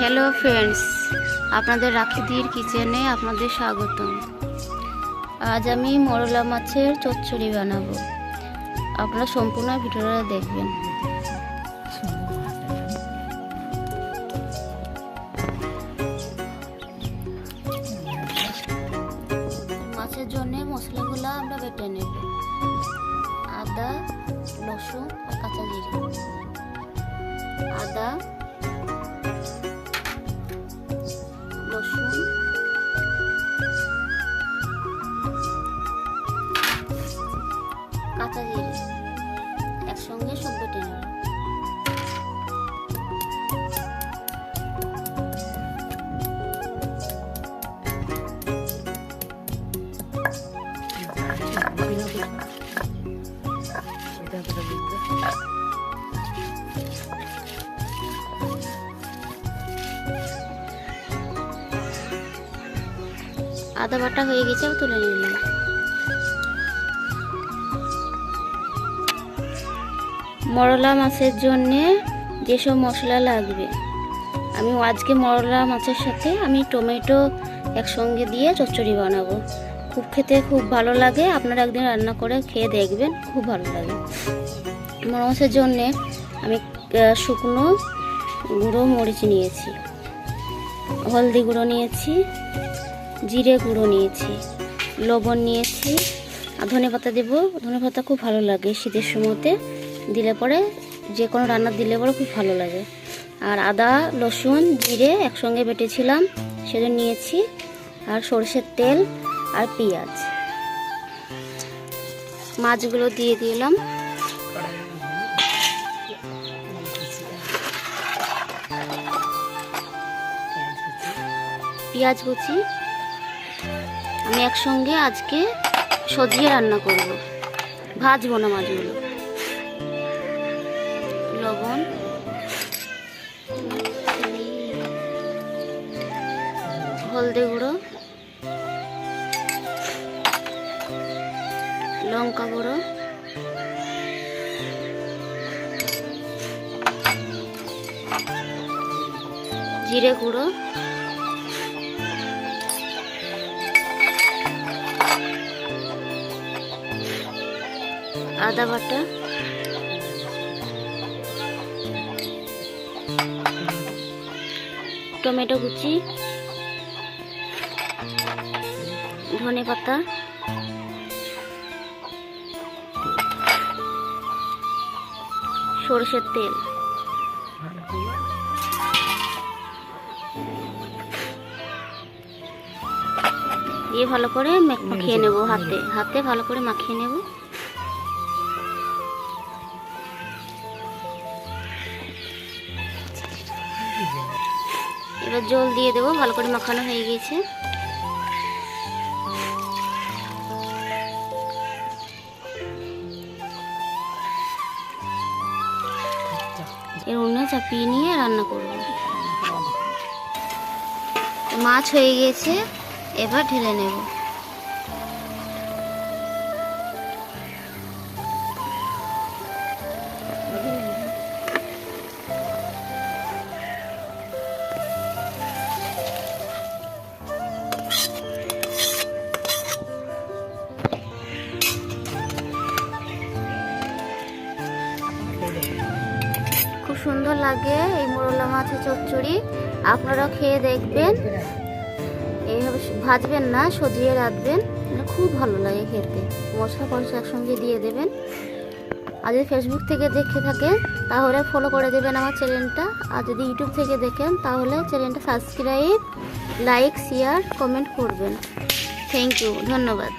Hello friends, আপনাদের রাখিদির কিচেনে আপনাদের স্বাগতম। আজ আমি মরলা মাছের চচ্চড়ি বানাবো। আপনারা সম্পূর্ণ ভিডিওটা দেখবেন। মাছের জন্য মশলাগুলো আমরা বেটে নেব। আদা, রসুন আর কাঁচা জিরে। আদা, রসুন, কাঁচা জিরে একসঙ্গে সব বেটে নেব। আদা বাটা হয়ে গেছে, তুলে নিলাম। মরলা মাছের জন্যে যেসব মশলা লাগবে, আমি আজকে মরলা মাছের সাথে আমি টমেটো একসঙ্গে দিয়ে চচ্চড়ি বানাবো। খেতে খুব ভালো লাগে, আপনারা একদিন রান্না করে খেয়ে দেখবেন, খুব ভালো লাগে। মরলা মাছের জন্যে আমি শুকনো গুঁড়ো মরিচ নিয়েছি, হলদি গুঁড়ো নিয়েছি, জিরে গুঁড়ো নিয়েছি, লবণ নিয়েছি আর ধনেপাতা দেবো। ধনেপাতা খুব ভালো লাগে শীতের সময়তে দিলে পরে, যে কোনো রান্না দিলে পরে খুব ভালো লাগে। আর আদা, রসুন, জিরে একসঙ্গে বেটেছিলাম সেটা নিয়েছি, আর সরষের তেল আর পেঁয়াজ। মাছগুলো দিয়ে দিলাম। পেঁয়াজ কুচি আমি একসঙ্গে আজকে সজিয়ে রান্না করব, ভাজবো না মাছগুলো। লবণ, হলদি গুঁড়ো, লঙ্কা গুঁড়ো, জিরে গুঁড়ো, আদা বাটা, টমেটো কুচি, ধনে পাতা, সরষের তেল, দিয়ে ভালো করে মাখিয়ে নেব। হাতে ভালো করে মাখিয়ে নেব। এবার জল দিয়ে দেবো। ভালো করে মাখানো হয়ে গেছে। এর উন্না চাপিয়ে নিয়ে রান্না করব। মাছ হয়ে গেছে, এবার ঢেলে নেব। খুব সুন্দর লাগে এই মরলা মাছের চচ্চড়ি, আপনারা খেয়ে দেখবেন। এইভাবে ভাজবেন না, সজিয়ে রাখবেন, খুব ভালো লাগে খেতে। মশলা ফসলা একসঙ্গে দিয়ে দেবেন। আর যদি ফেসবুক থেকে দেখে থাকেন তাহলে ফলো করে দেবেন আমার চ্যানেলটা। আর যদি ইউটিউব থেকে দেখেন তাহলে চ্যানেলটা সাবস্ক্রাইব, লাইক, শেয়ার, কমেন্ট করবেন। থ্যাংক ইউ, ধন্যবাদ।